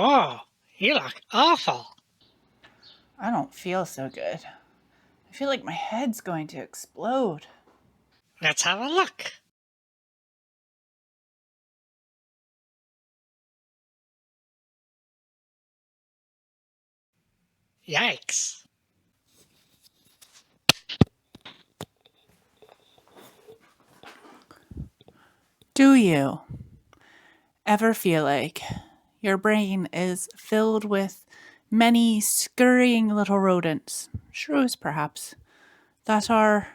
Oh, you look awful. I don't feel so good. I feel like my head's going to explode. Let's have a look. Yikes. Do you ever feel like your brain is filled with many scurrying little rodents, shrews perhaps, that are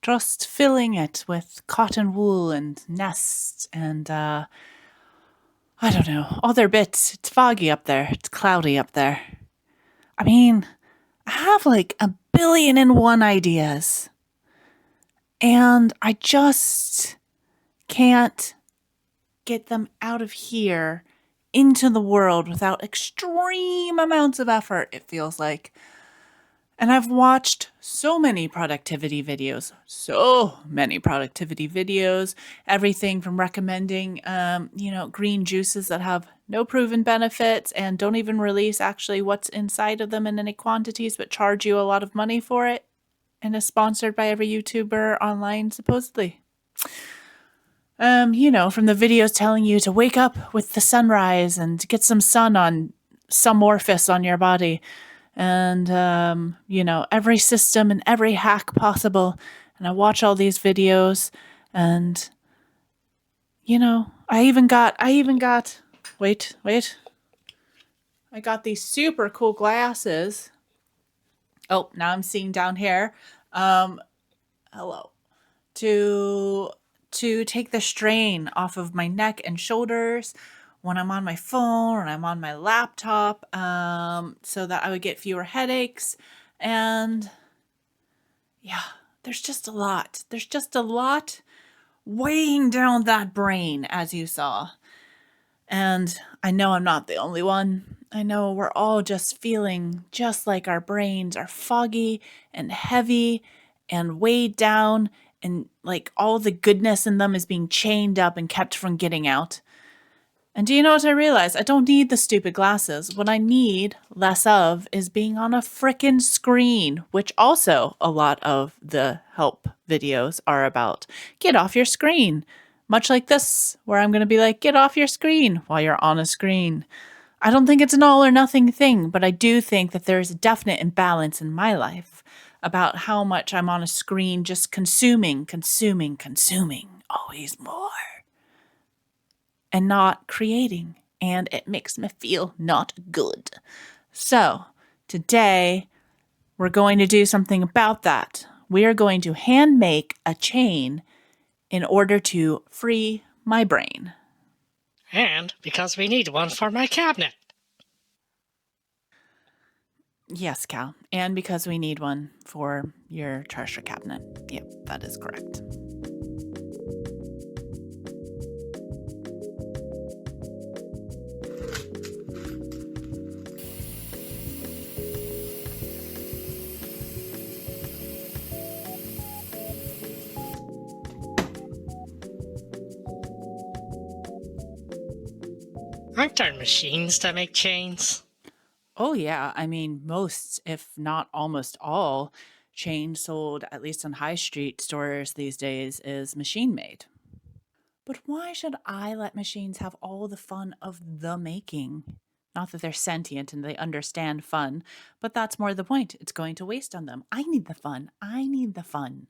just filling it with cotton wool and nests and, I don't know, other bits? It's foggy up there, it's cloudy up there. I mean, I have like 1,000,000,001 ideas, and I just can't get them out of here into the world without extreme amounts of effort, it feels like. And I've watched so many productivity videos, everything from recommending, green juices that have no proven benefits and don't even release actually what's inside of them in any quantities, but charge you a lot of money for it and is sponsored by every YouTuber online, supposedly. From the videos telling you to wake up with the sunrise and get some sun on some orifice on your body. And, every system and every hack possible. And I watch all these videos and, wait. I got these super cool glasses. Oh, now I'm seeing down here. Hello. To take the strain off of my neck and shoulders when I'm on my phone or I'm on my laptop, so that I would get fewer headaches. And yeah, there's just a lot. There's just a lot weighing down that brain, as you saw. And I know I'm not the only one. I know we're all just feeling just like our brains are foggy and heavy and weighed down, and like all the goodness in them is being chained up and kept from getting out. And do you know what I realized? I don't need the stupid glasses. What I need less of is being on a frickin' screen, which also a lot of the help videos are about. Get off your screen. Much like this, where I'm going to be like, get off your screen while you're on a screen. I don't think it's an all or nothing thing, but I do think that there's a definite imbalance in my life about how much I'm on a screen just consuming, always more, and not creating. And it makes me feel not good. So today we're going to do something about that. We are going to hand make a chain in order to free my brain. And because we need one for my cabinet. Yes, Cal. And because we need one for your treasure cabinet. Yep, that is correct. Aren't there machines that make chains? Oh, yeah. I mean, most, if not almost all, chains sold, at least on high street stores these days, is machine made. But why should I let machines have all the fun of the making? Not that they're sentient and they understand fun, but that's more the point. It's going to waste on them. I need the fun. I need the fun.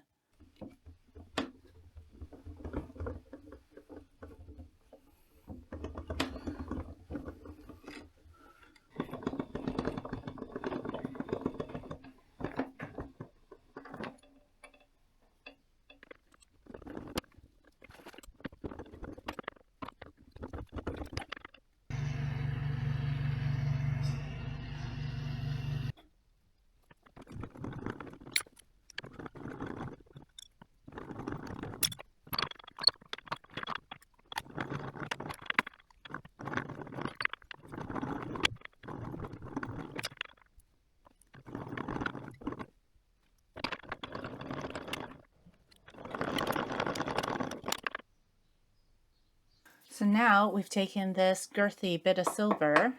So now we've taken this girthy bit of silver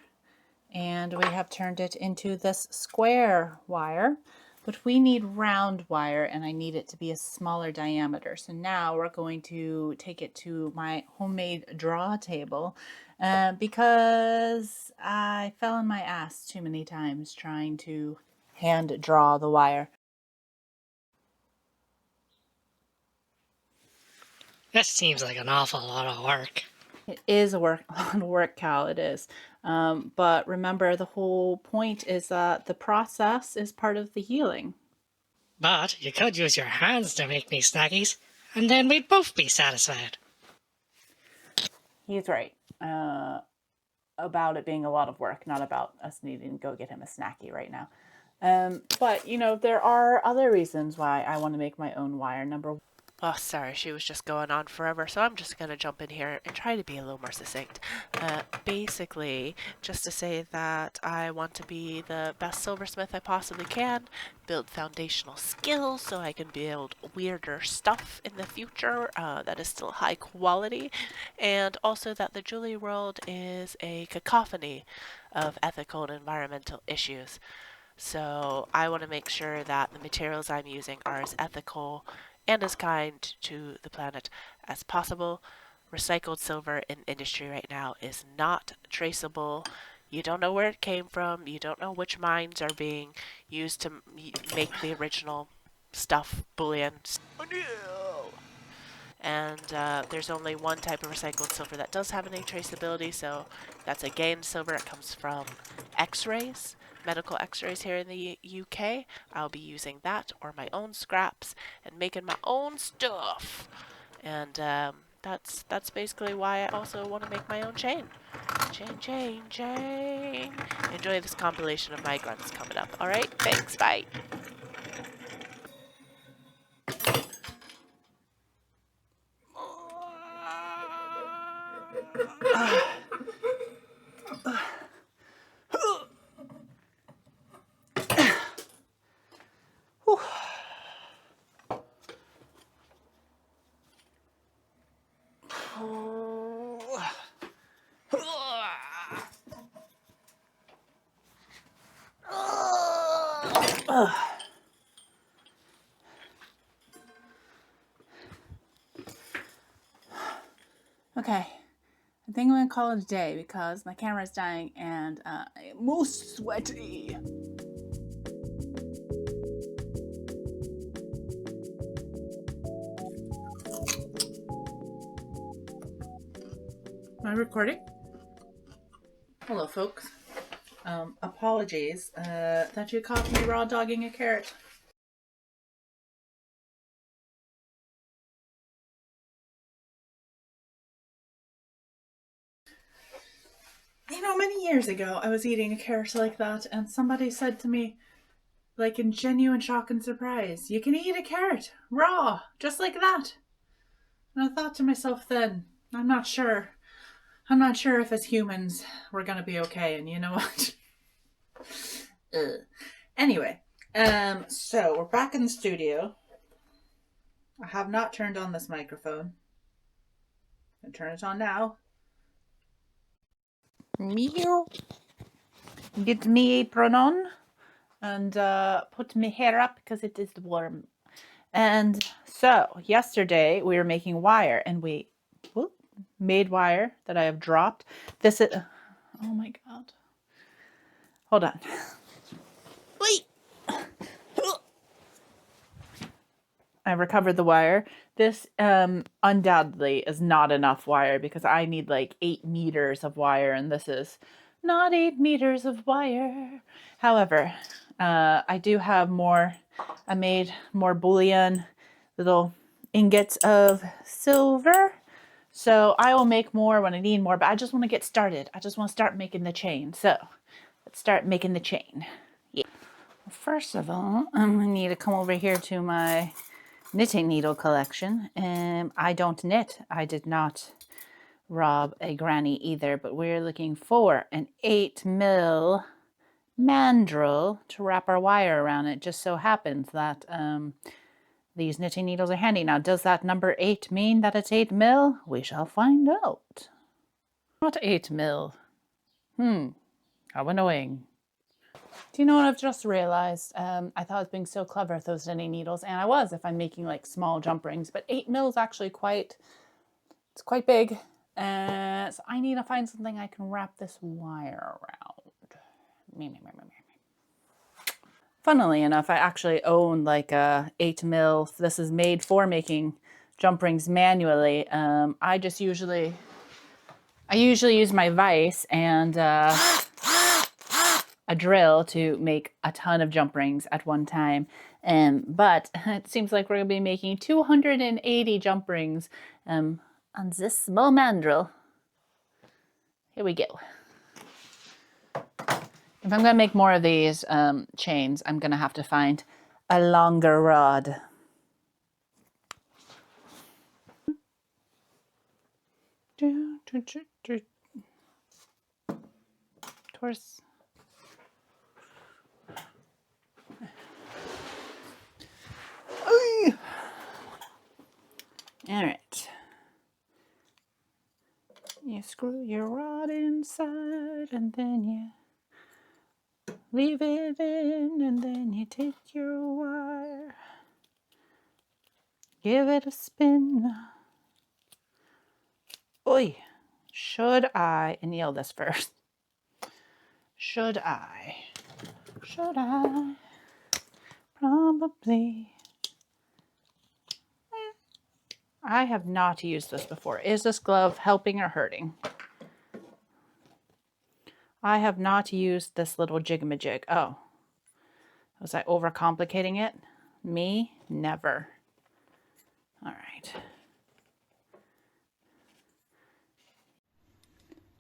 And we have turned it into this square wire, but we need round wire and I need it to be a smaller diameter. So now we're going to take it to my homemade draw table because I fell on my ass too many times trying to hand draw the wire. This seems like an awful lot of work. It is a lot of work, Cal, it is. But remember, the whole point is that the process is part of the healing. But you could use your hands to make me snackies, and then we'd both be satisfied. He's right about it being a lot of work, not about us needing to go get him a snacky right now. But, you know, there are other reasons why I want to make my own wire. Oh, sorry, she was just going on forever, so I'm just going to jump in here and try to be a little more succinct. Basically, just to say that I want to be the best silversmith I possibly can, build foundational skills so I can build weirder stuff in the future that is still high quality, and also that the jewelry world is a cacophony of ethical and environmental issues. So I want to make sure that the materials I'm using are as ethical and as kind to the planet as possible. Recycled silver in industry right now is not traceable. You don't know where it came from. You don't know which mines are being used to make the original stuff, bullion. And there's only one type of recycled silver that does have any traceability, so that's a gained silver. It comes from x-rays, medical x-rays here in the UK. I'll be using that or my own scraps and making my own stuff. And that's basically why I also want to make my own chain. Chain. Enjoy this compilation of my grunts coming up. Alright, thanks, bye. Okay, I think I'm gonna call it a day because my camera's dying and I am most sweaty. Am I recording? Hello, folks. Apologies that you caught me raw dogging a carrot. You know, many years ago, I was eating a carrot like that, and somebody said to me, like in genuine shock and surprise, "You can eat a carrot raw, just like that." And I thought to myself then, I'm not sure if as humans we're gonna be okay. And you know what? Anyway, so we're back in the studio. I have not turned on this microphone. I turn it on now. Meow. Get me apron on and put my hair up because it is warm. And so yesterday we were making wire and we made wire that I have dropped. This is, oh my God. Hold on. Wait. I recovered the wire. This undoubtedly is not enough wire because I need like 8 meters of wire and this is not 8 meters of wire. However, I do have more. I made more bullion, little ingots of silver. So I will make more when I need more, but I just want to get started. I just want to start making the chain. So let's start making the chain. Yeah. First of all, I'm going to need to come over here to my knitting needle collection. I don't knit. I did not rob a granny either, but we're looking for an 8mm mandrel to wrap our wire around. It just so happens that these knitting needles are handy. Now, does that number 8 mean that it's 8mm? We shall find out. Not 8mm. How annoying. Do you know what I've just realized? I thought I was being so clever with those knitting needles, and I was if I'm making like small jump rings, but 8 mil is actually it's quite big. So I need to find something I can wrap this wire around. Funnily enough, I actually own like a 8 mil. This is made for making jump rings manually. I usually use my vise and a drill to make a ton of jump rings at one time. But it seems like we're going to be making 280 jump rings on this small mandrel. Here we go. If I'm going to make more of these chains, I'm going to have to find a longer rod. Towards. All right. You screw your rod inside and then you leave it in and then you take your wire. Give it a spin. Oi. Should I anneal this first? Should I? Probably. I have not used this before. Is this glove helping or hurting? I have not used this little jig-a-majig. Oh. Was I overcomplicating it? Me? Never. All right.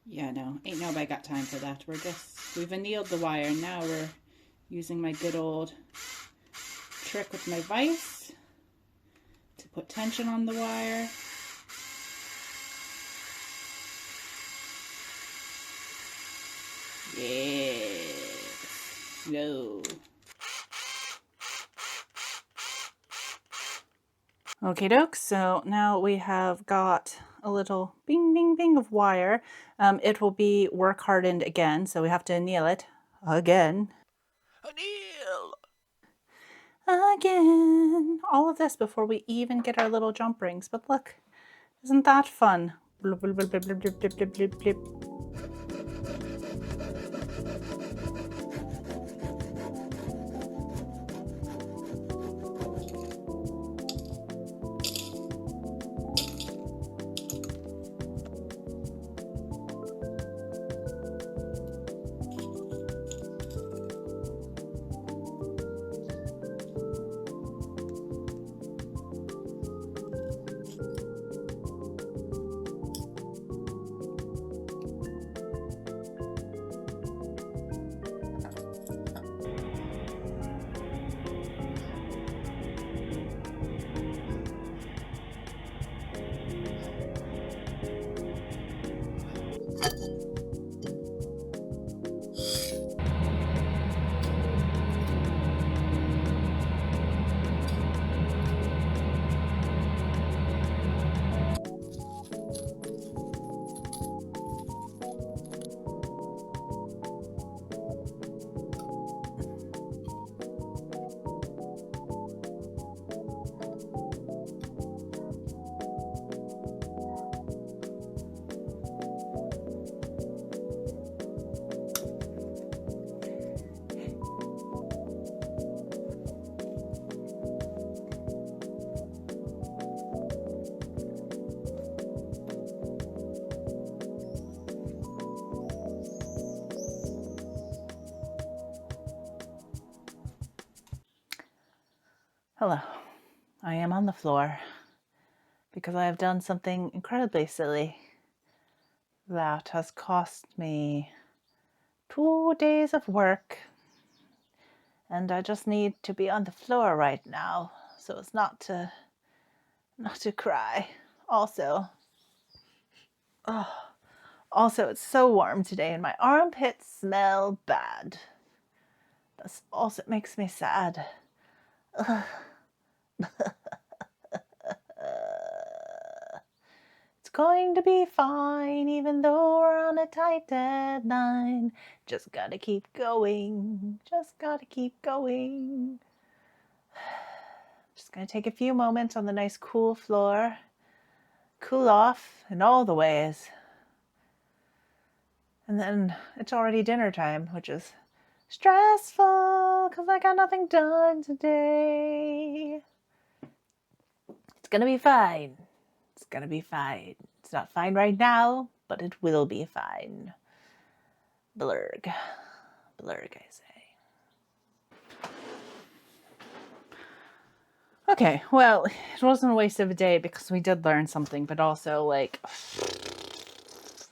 Yeah, no. Ain't nobody got time for that. We've annealed the wire. Now we're using my good old trick with my vise to put tension on the wire. Yes. No. Okay, doke. So now we have got a little bing, bing, bing of wire. It will be work hardened again, so we have to anneal it again. Anneal! Again. All of this before we even get our little jump rings. But look, isn't that fun? Blip, blip, blip, blip, blip, blip, blip, blip, blip. Hello. I am on the floor because I have done something incredibly silly that has cost me 2 days of work, and I just need to be on the floor right now so as not to cry. Also, it's so warm today and my armpits smell bad. That's also makes me sad. It's It's going to be fine, even though we're on a tight deadline. Just gotta keep going. Just gotta keep going. Just gonna take a few moments on the nice cool floor. Cool off in all the ways. And then it's already dinner time, which is stressful because I got nothing done today. It's gonna be fine. It's gonna be fine. It's not fine right now, but it will be fine. Blurg. Blurg, I say. Okay, well, it wasn't a waste of a day because we did learn something, but also, like, that's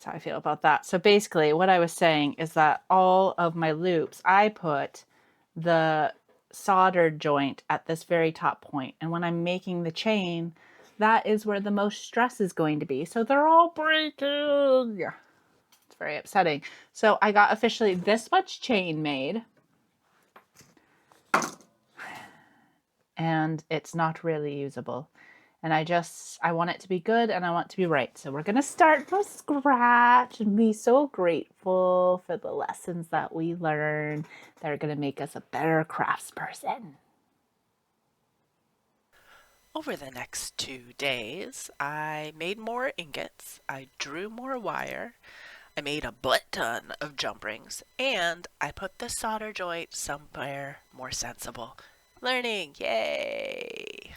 how I feel about that. So basically, what I was saying is that all of my loops, I put the soldered joint at this very top point. And when I'm making the chain, that is where the most stress is going to be. So they're all breaking. Yeah, it's very upsetting. So I got officially this much chain made. And it's not really usable. And I want it to be good and I want it to be right. So we're going to start from scratch and be so grateful for the lessons that we learn that are going to make us a better craftsperson. Over the next 2 days, I made more ingots, I drew more wire, I made a butt ton of jump rings, and I put the solder joint somewhere more sensible. Learning, yay!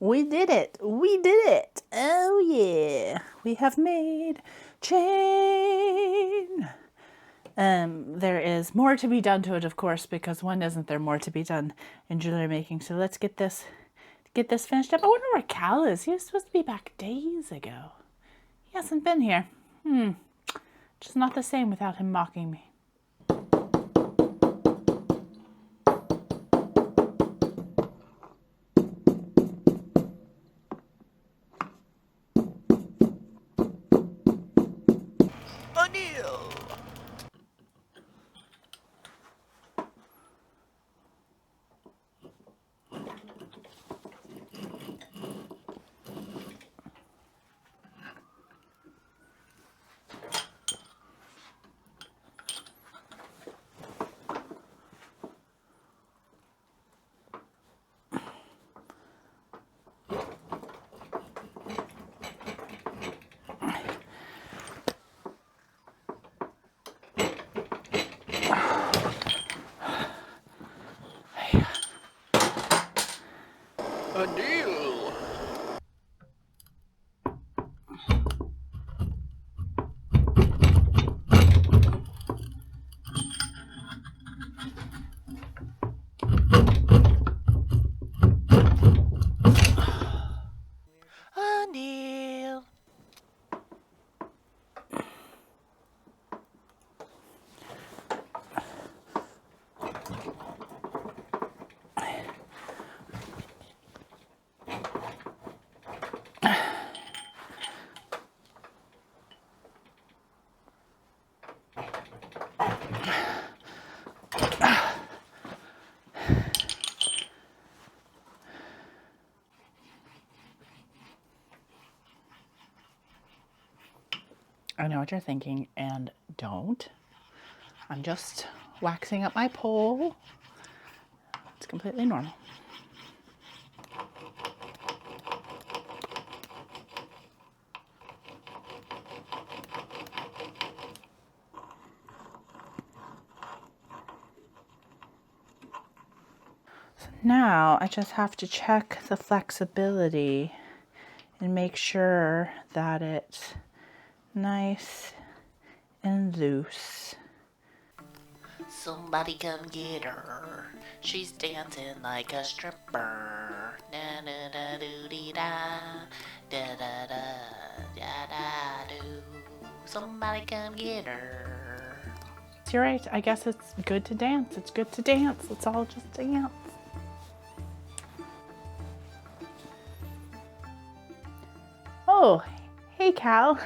We did it. We did it. Oh yeah. We have made chain. There is more to be done to it, of course, because when isn't there more to be done in jewelry making? So let's get this finished up. I wonder where Cal is. He was supposed to be back days ago. He hasn't been here. Just not the same without him mocking me. O'Neill! O'Neill! O'Neill! I know what you're thinking, and don't. I'm just waxing up my pole. It's completely normal. Now I just have to check the flexibility and make sure that it's nice and loose. Somebody come get her. She's dancing like a stripper. Da da da doo dee da. Da da da da da doo. Somebody come get her. You're right. I guess it's good to dance. It's good to dance. Let's all just dance. Oh, hey Cal.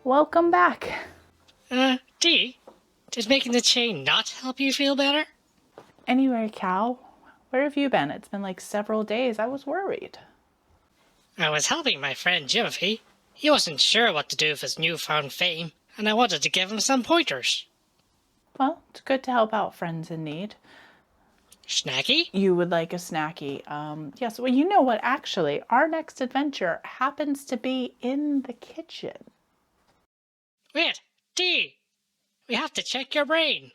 Welcome back. Dee, did making the chain not help you feel better? Anyway, Cal, where have you been? It's been like several days. I was worried. I was helping my friend Miffy. He wasn't sure what to do with his newfound fame, and I wanted to give him some pointers. Well, it's good to help out friends in need. Snacky? You would like a snacky. Yes, well, you know what? Actually, our next adventure happens to be in the kitchen. Wait, Dee! We have to check your brain.